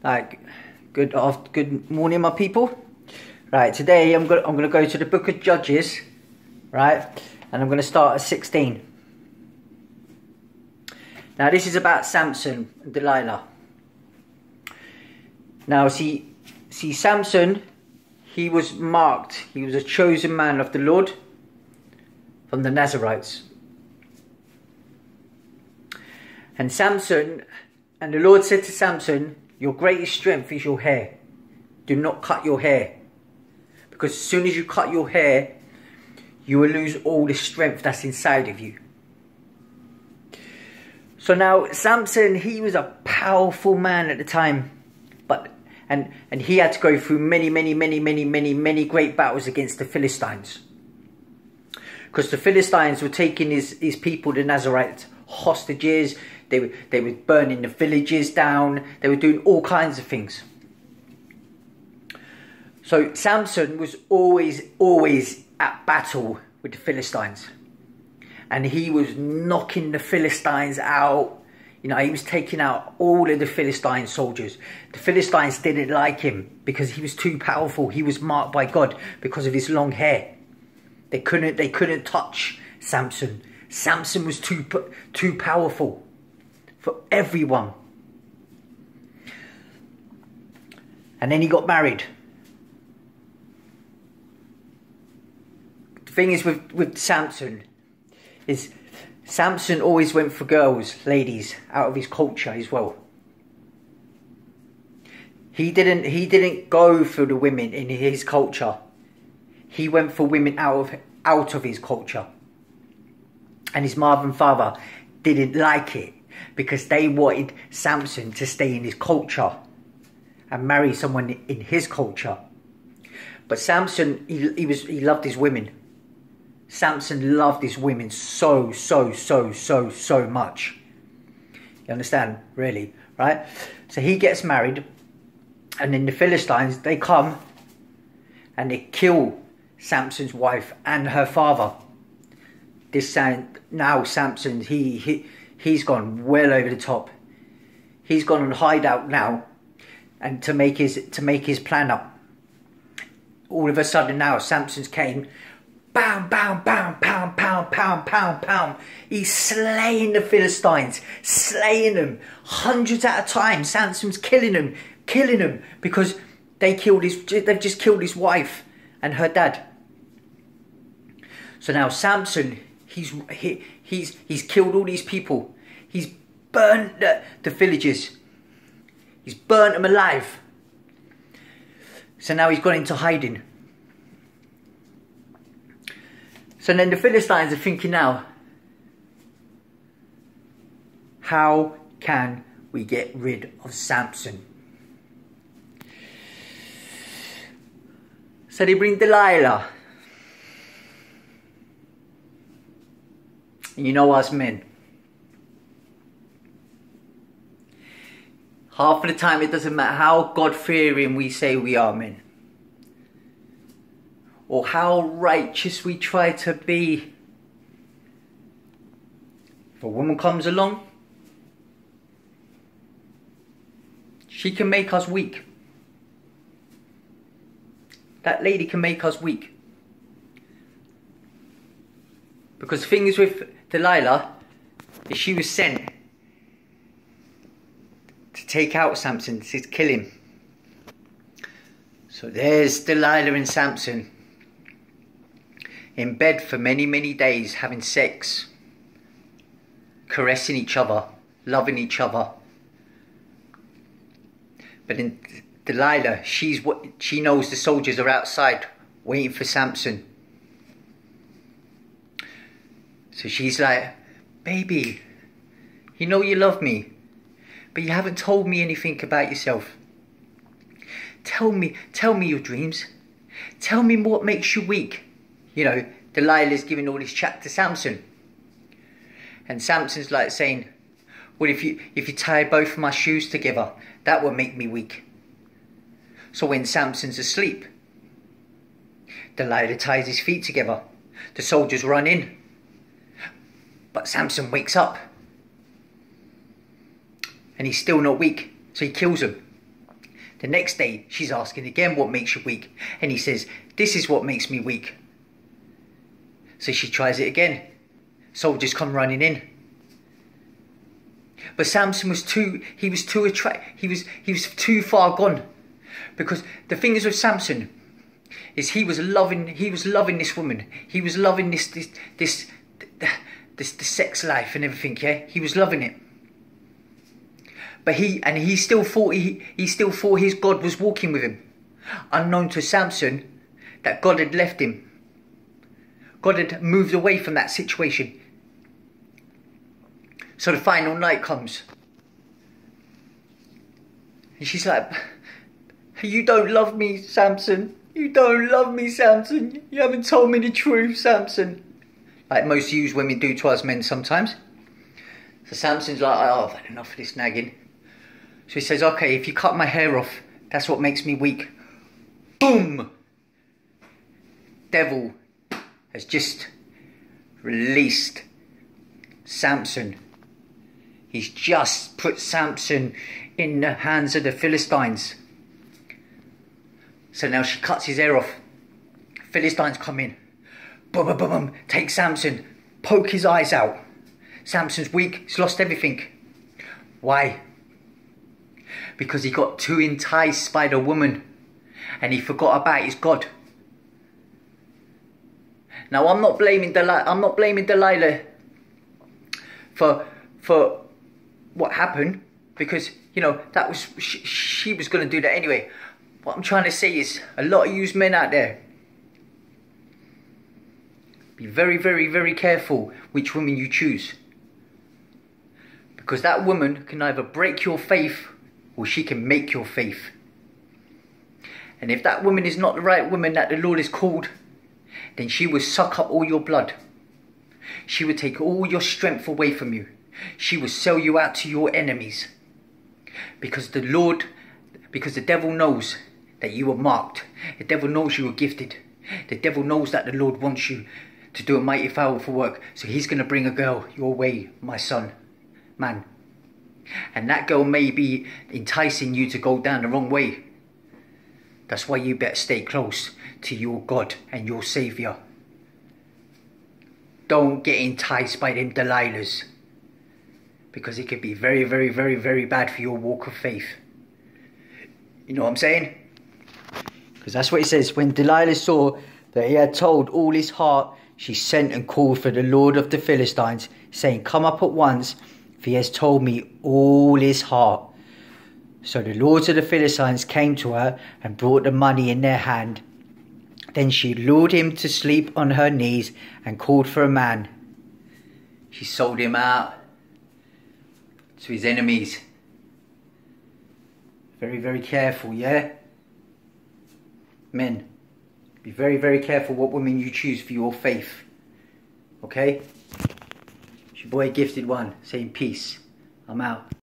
Like, good morning, my people. Right, today I'm gonna go to the Book of Judges, right, and I'm gonna start at 16. Now this is about Samson and Delilah. Now see Samson, he was marked. He was a chosen man of the Lord from the Nazarites. And Samson, and the Lord said to Samson, your greatest strength is your hair. Do not cut your hair. Because as soon as you cut your hair, you will lose all the strength that's inside of you. So now Samson, he was a powerful man at the time. And he had to go through many great battles against the Philistines. Because the Philistines were taking his people, the Nazarites, hostages. They were burning the villages down. They were doing all kinds of things. So Samson was always at battle with the Philistines. And he was knocking the Philistines out. You know, he was taking out all of the Philistine soldiers. The Philistines didn't like him because he was too powerful. He was marked by God because of his long hair. They couldn't touch Samson. Samson was too powerful for everyone. And then he got married. The thing is with Samson is Samson always went for girls, ladies, out of his culture as well. He didn't go for the women in his culture. He went for women out of his culture. And his mother and father didn't like it because they wanted Samson to stay in his culture and marry someone in his culture. But Samson, he loved his women. Samson loved his women so much. You understand? Really, right? So he gets married, and then the Philistines, they come and they kill Samson's wife and her father. Now Samson, he's gone well over the top. He's gone on hideout now, and to make his plan up. All of a sudden now Samson's came. Bam, bam, bam, pound, pound, pound, pound, pound. He's slaying the Philistines, slaying them hundreds at a time. Samson's killing them because they've just killed his wife and her dad. So now Samson, he's killed all these people. He's burnt the villages. He's burnt them alive. So now he's gone into hiding. So then the Philistines are thinking now, how can we get rid of Samson? So they bring Delilah. And you know us men. Half of the time it doesn't matter how God-fearing we say we are, men. Or how righteous we try to be. If a woman comes along, she can make us weak. That lady can make us weak. Because things with Delilah is she was sent to take out Samson, to kill him. So there's Delilah and Samson in bed for many days, having sex, caressing each other, loving each other. But in Delilah, she knows the soldiers are outside waiting for Samson. So she's like, baby, you know you love me, but you haven't told me anything about yourself. Tell me your dreams. Tell me what makes you weak. You know, Delilah's giving all this chat to Samson. And Samson's like saying, well, if you tie both of my shoes together, that will make me weak. So when Samson's asleep, Delilah ties his feet together. The soldiers run in. But Samson wakes up. And he's still not weak. So he kills him. The next day, she's asking again, what makes you weak? And he says, this is what makes me weak. So she tries it again. Soldiers come running in. But Samson was too far gone. Because the thing is with Samson, is he was loving this woman. He was loving this sex life and everything, yeah? He was loving it. But he still thought his God was walking with him. Unknown to Samson that God had left him. God had moved away from that situation. So the final night comes. And she's like, you don't love me, Samson. You don't love me, Samson. You haven't told me the truth, Samson. Like most used women do to us men sometimes. So Samson's like, oh, I've had enough of this nagging. So he says, okay, if you cut my hair off, that's what makes me weak. Boom! Devil has just released Samson. He's just put Samson in the hands of the Philistines. So now she cuts his hair off. Philistines come in. Boom, boom, boom, boom. Take Samson. Poke his eyes out. Samson's weak. He's lost everything. Why? Because he got too enticed by the woman. And he forgot about his God. Now I'm not blaming Delilah for what happened, because you know that was she was going to do that anyway. What I'm trying to say is, a lot of you men out there, be very, very, very careful which woman you choose, because that woman can either break your faith or she can make your faith. And if that woman is not the right woman that the Lord has called, then she will suck up all your blood. She will take all your strength away from you. She will sell you out to your enemies. Because the devil knows that you are marked. The devil knows you are gifted. The devil knows that the Lord wants you to do a mighty powerful work. So he's going to bring a girl your way, my son, man. And that girl may be enticing you to go down the wrong way. That's why you better stay close to your God and your Saviour. Don't get enticed by them Delilahs, because it could be very, very, very, very bad for your walk of faith. You know what I'm saying? Because that's what it says. When Delilah saw that he had told all his heart, she sent and called for the Lord of the Philistines, saying, come up at once, for he has told me all his heart. So the lords of the Philistines came to her and brought the money in their hand. Then she lured him to sleep on her knees and called for a man. She sold him out to his enemies. Very, very careful, yeah? Men, be very, very careful what women you choose for your faith. Okay? It's your boy Gifted One saying peace. I'm out.